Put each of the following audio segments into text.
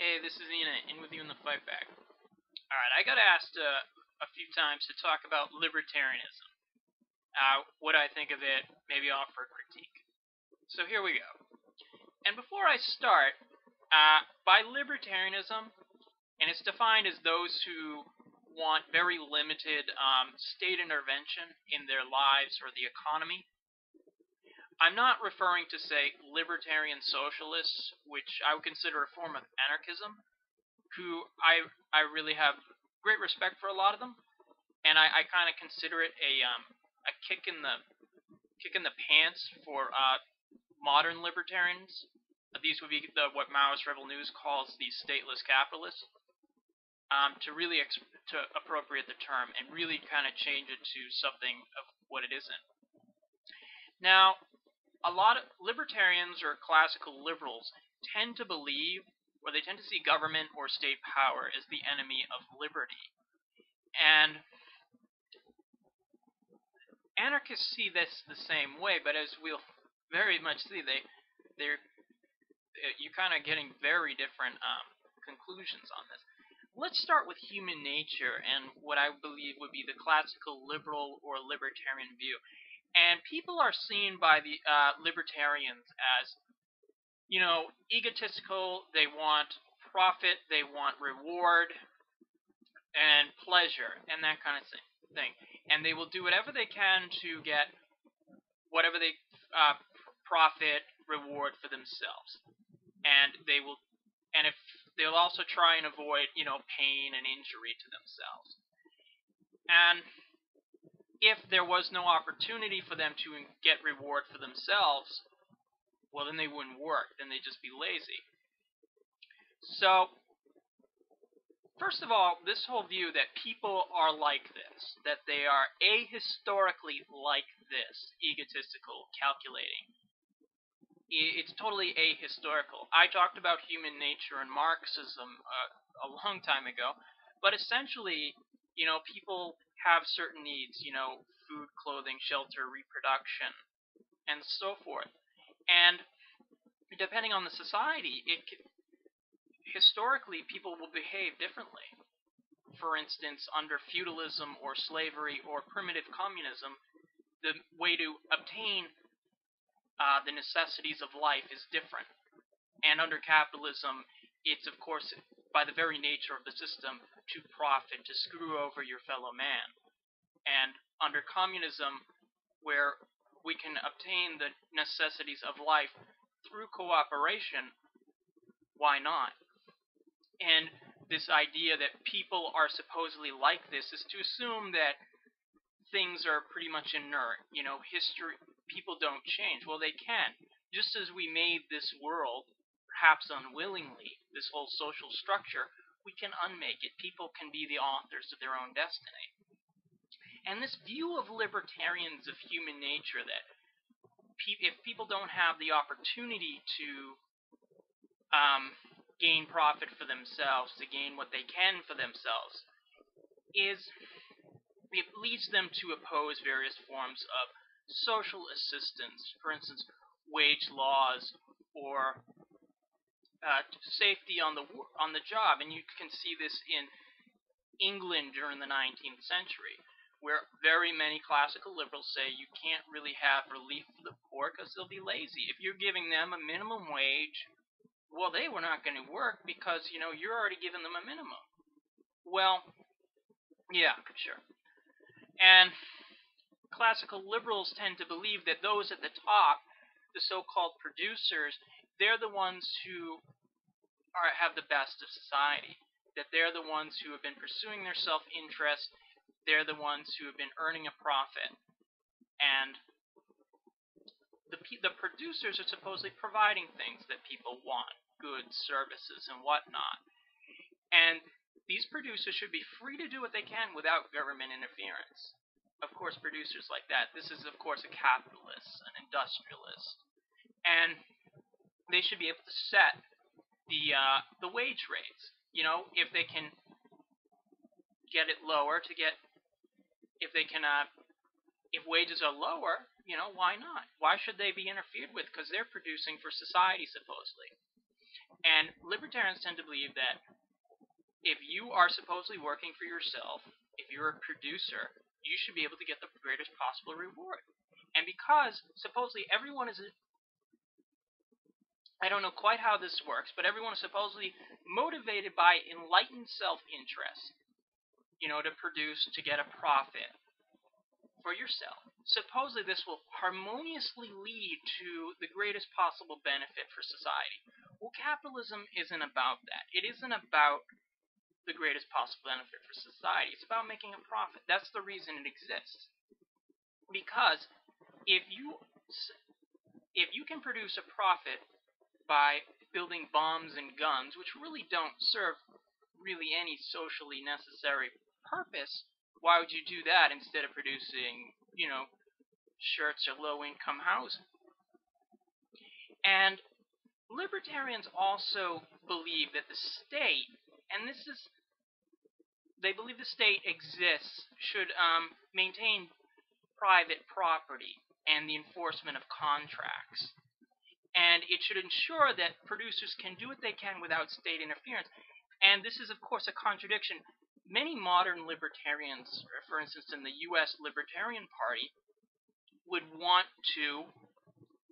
Hey, this is Ian, in with you in the fight back. Alright, I got asked a few times to talk about libertarianism. What I think of it, maybe offer a critique. So here we go. And before I start, by libertarianism, and it's defined as those who want very limited state intervention in their lives or the economy, I'm not referring to, say, libertarian socialists, which I would consider a form of anarchism, who I really have great respect for a lot of them, and I kind of consider it a kick in the pants for modern libertarians. These would be what Maoist Rebel News calls the stateless capitalists. To really to appropriate the term and really kind of change it to something of what it isn't. Now, a lot of libertarians or classical liberals tend to believe, or they tend to see government or state power as the enemy of liberty. And anarchists see this the same way, but as we'll very much see, you're kind of getting very different conclusions on this. Let's start with human nature and what I believe would be the classical liberal or libertarian view. And people are seen by the libertarians as, egotistical. They want profit, they want reward, and pleasure, and that kind of thing. And they will do whatever they can to get whatever they profit, reward for themselves. And they'll also try and avoid, pain and injury to themselves. And if there was no opportunity for them to get reward for themselves, well, then they wouldn't work. Then they'd just be lazy. So, first of all, this whole view that people are like this, that they are ahistorically like this, egotistical, calculating, it's totally ahistorical. I talked about human nature and Marxism a long time ago, but essentially, people have certain needs, food, clothing, shelter, reproduction, and so forth. And depending on the society, historically, people will behave differently. For instance, under feudalism or slavery or primitive communism, the way to obtain the necessities of life is different. And under capitalism, it's, of course, by the very nature of the system, to profit, to screw over your fellow man. And under communism, where we can obtain the necessities of life through cooperation, why not? And this idea that people are supposedly like this is to assume that things are pretty much inert. History, people don't change. Well, they can. Just as we made this world, perhaps unwillingly, this whole social structure, we can unmake it. People can be the authors of their own destiny. And this view of libertarians of human nature, that if people don't have the opportunity to gain profit for themselves, to gain what they can for themselves, it leads them to oppose various forms of social assistance, for instance, wage laws or safety on the job. And you can see this in England during the 19th century, where very many classical liberals say you can't really have relief for the poor because they'll be lazy. If you're giving them a minimum wage, well, they were not going to work because, you're already giving them a minimum. Well, yeah, sure. And classical liberals tend to believe that those at the top, the so-called producers, they're the ones who have the best of society, that they're the ones who have been pursuing their self-interest, they're the ones who have been earning a profit, and the producers are supposedly providing things that people want, goods, services, and whatnot. And these producers should be free to do what they can without government interference. Of course, producers like that, this is, of course, a capitalist, an industrialist. And they should be able to set the wage rates. If they can get it lower if wages are lower, why not? Why should they be interfered with? Because they're producing for society, supposedly. And libertarians tend to believe that if you are supposedly working for yourself, if you're a producer, you should be able to get the greatest possible reward. And because supposedly everyone is, I don't know quite how this works, but everyone is supposedly motivated by enlightened self-interest, to produce, to get a profit for yourself. Supposedly this will harmoniously lead to the greatest possible benefit for society. Well, capitalism isn't about that. It isn't about the greatest possible benefit for society. It's about making a profit. That's the reason it exists. Because if you can produce a profit by building bombs and guns, which really don't serve really any socially necessary purpose, why would you do that instead of producing, shirts or low-income housing? And libertarians also believe that the state, and they believe the state exists, should maintain private property and the enforcement of contracts. And it should ensure that producers can do what they can without state interference. And this is, of course, a contradiction. Many modern libertarians, for instance, in the U.S. Libertarian Party, would want to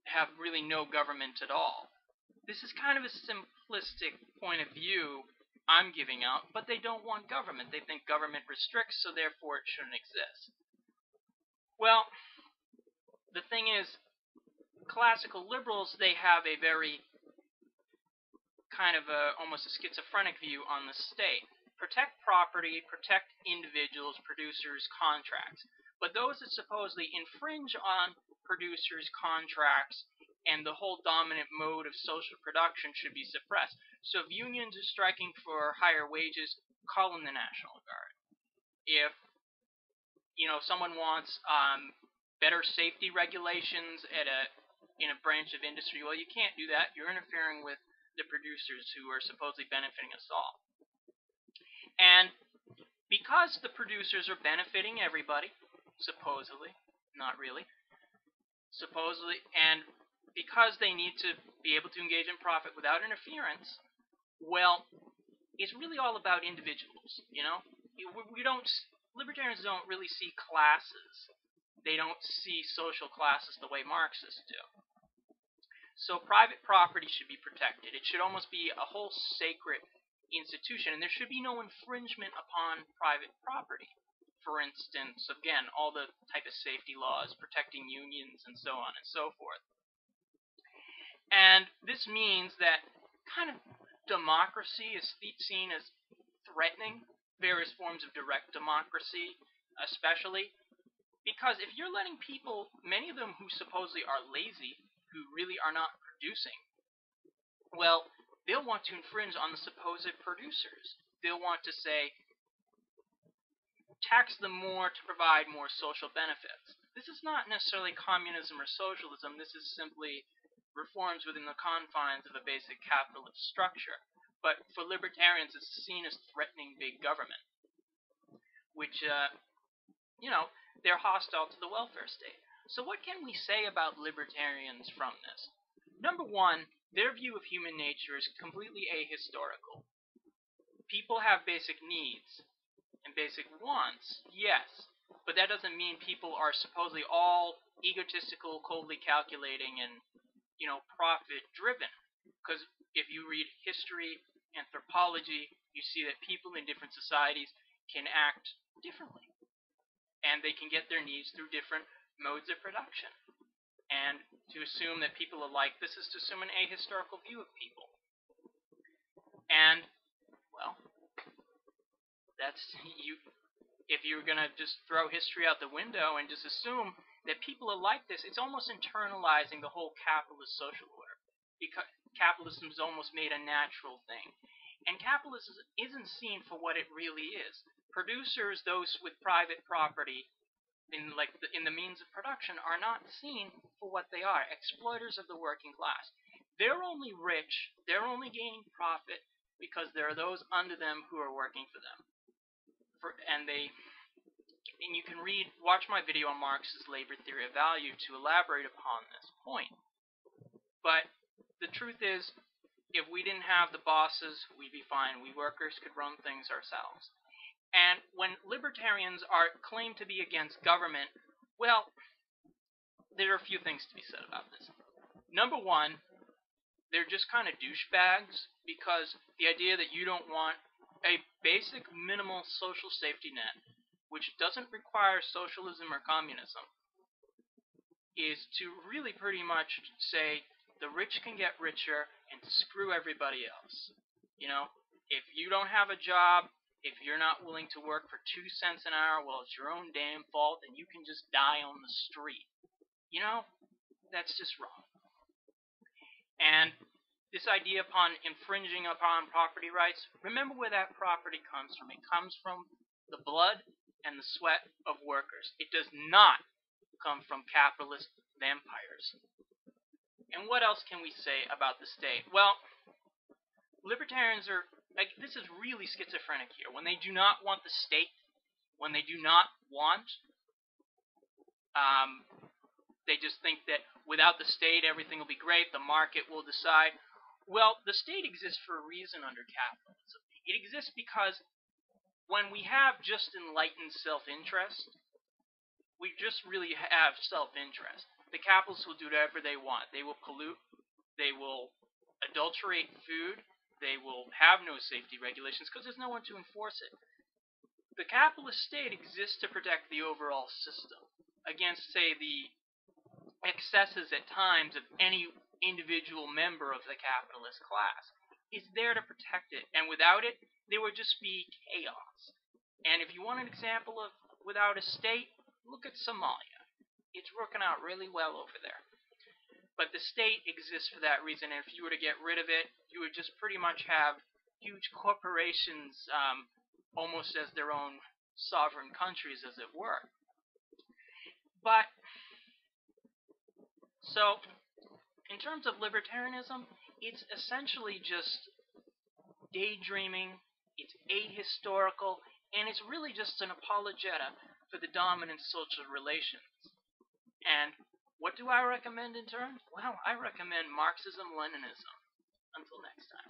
have really no government at all. This is kind of a simplistic point of view I'm giving out, but they don't want government. They think government restricts, so therefore it shouldn't exist. Well, the thing is, classical liberals, they have a very kind of almost a schizophrenic view on the state. Protect property, protect individuals, producers, contracts. But those that supposedly infringe on producers' contracts and the whole dominant mode of social production should be suppressed. So if unions are striking for higher wages, call in the National Guard. If someone wants better safety regulations in a branch of industry, well, you can't do that. You're interfering with the producers who are supposedly benefiting us all. And because the producers are benefiting everybody, supposedly, not really, supposedly, and because they need to be able to engage in profit without interference, well, it's really all about individuals, libertarians don't really see classes. They don't see social classes the way Marxists do. So private property should be protected. It should almost be a whole sacred institution, and there should be no infringement upon private property. For instance, again, all the type of safety laws protecting unions and so on and so forth. And this means that kind of democracy is seen as threatening various forms of direct democracy, especially because if you're letting people, many of them who supposedly are lazy, who really are not producing, well, they'll want to infringe on the supposed producers. They'll want to say, tax them more to provide more social benefits. This is not necessarily communism or socialism. This is simply reforms within the confines of a basic capitalist structure. But for libertarians, it's seen as threatening big government, which, they're hostile to the welfare state. So what can we say about libertarians from this? Number one, their view of human nature is completely ahistorical. People have basic needs and basic wants, yes, but that doesn't mean people are supposedly all egotistical, coldly calculating, and, profit-driven. Because if you read history, anthropology, you see that people in different societies can act differently. And they can get their needs through different modes of production. And to assume that people are like this is to assume an ahistorical view of people. And, well, that's if you're going to just throw history out the window and just assume that people are like this, it's almost internalizing the whole capitalist social order. Because capitalism is almost made a natural thing. And capitalism isn't seen for what it really is. Producers, those with private property, in the means of production, are not seen for what they are, exploiters of the working class. They're only rich, they're only gaining profit because there are those under them who are working for them. And you can watch my video on Marx's labor theory of value to elaborate upon this point. But the truth is, if we didn't have the bosses, we'd be fine. We workers could run things ourselves. And when libertarians are claimed to be against government, well, there are a few things to be said about this. Number one, they're just kind of douchebags, because the idea that you don't want a basic minimal social safety net, which doesn't require socialism or communism, is to really pretty much say the rich can get richer and screw everybody else. You know, if you don't have a job, if you're not willing to work for 2 cents an hour, well, it's your own damn fault, and you can just die on the street. You know, that's just wrong. And this idea upon infringing upon property rights, remember where that property comes from. It comes from the blood and the sweat of workers. It does not come from capitalist vampires. And what else can we say about the state? Well, libertarians are, like, this is really schizophrenic here. When they do not want the state, when they do not want, they just think that without the state everything will be great, the market will decide. Well, the state exists for a reason under capitalism. It exists because when we have just enlightened self-interest, we just really have self-interest. The capitalists will do whatever they want. They will pollute, they will adulterate food, they will have no safety regulations because there's no one to enforce it. The capitalist state exists to protect the overall system against, say, the excesses at times of any individual member of the capitalist class. It's there to protect it, and without it, there would just be chaos. And if you want an example of without a state, look at Somalia. It's working out really well over there. But the state exists for that reason, and if you were to get rid of it, you would just pretty much have huge corporations almost as their own sovereign countries, as it were. But, so, in terms of libertarianism, it's essentially just daydreaming, it's ahistorical, and it's really just an apologeta for the dominant social relations. And what do I recommend in turn? Well, I recommend Marxism-Leninism. Until next time.